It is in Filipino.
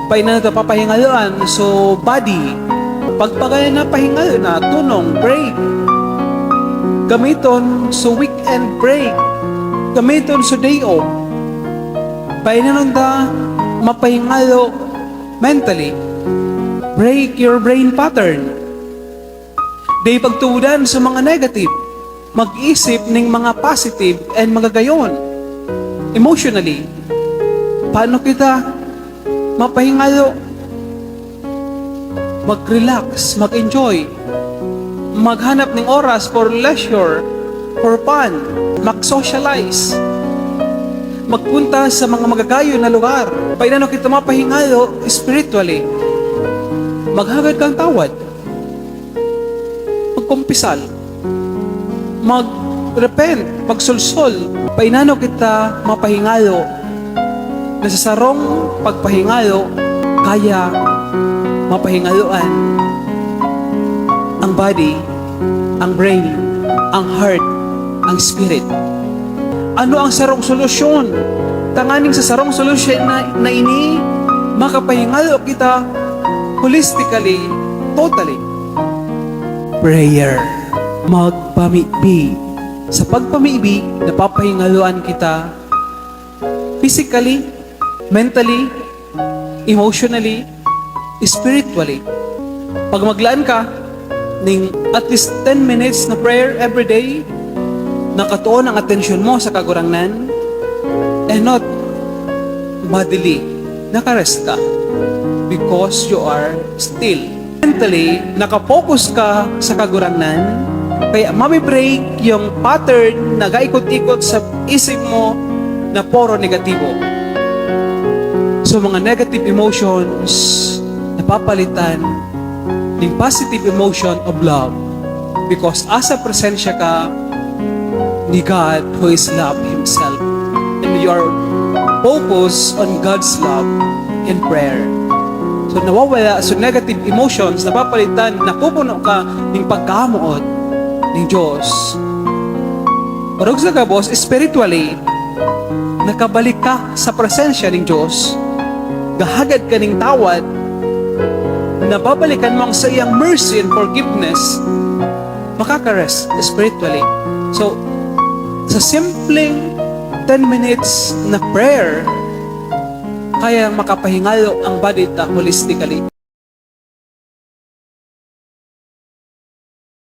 Paina na papahingaluan, so body. Pagpagaya na pahingalo na, tunong, break. Gamiton so weekend break. Gamiton so day off. Paina nun ta mapahingalo mentally. Break your brain pattern. Day pagtuudan sa mga negative. Mag-isip ng mga positive and magagayon. Emotionally. Paano kita mapahingalo? Mag-relax, mag-enjoy. Maghanap ng oras for leisure, for fun. Mag-socialize. Magpunta sa mga magagayon na lugar. Paano kita mapahingalo spiritually? Maghagad kang tawad. Magkumpisal. Mag-repent. Pagsulsol. Paano kita mapahingalo? Nasa sarong pagpahingalo, kaya mapahingaluan ang body, ang brain, ang heart, ang spirit. Ano ang sarong solusyon? Tanganing sa sarong solusyon na ini, makapahingalo kita holistically, totally. Prayer. Magpamibi. Sa pagpamibi, napapahingaluan kita physically, mentally, emotionally, spiritually. Pag maglaan ka ng at least 10 minutes na prayer every day, nakatuon ang atensyon mo sa kagurangnan, and not bodily, nakarest ka because you are still. Mentally, nakapokus ka sa kagurangnan, kaya mabibreak yung pattern na gaikot-ikot sa isip mo na puro negatibo. So mga negative emotions napapalitan ng positive emotion of love, because asa presensya ka ni God who is love Himself, and you are focused on God's love in prayer. So nawawala sa negative emotions, napapalitan, napupuno ka ng pagkamuot ng Diyos. Parang sa kabos, spiritually, nakabalik ka sa presensya ng Diyos, gahagad ka ng tawad, nababalikan mo ang sa iyang mercy and forgiveness, makakarest spiritually. So, sa simpleng 10 minutes na prayer, kaya makapahingalo ang body ta holistically.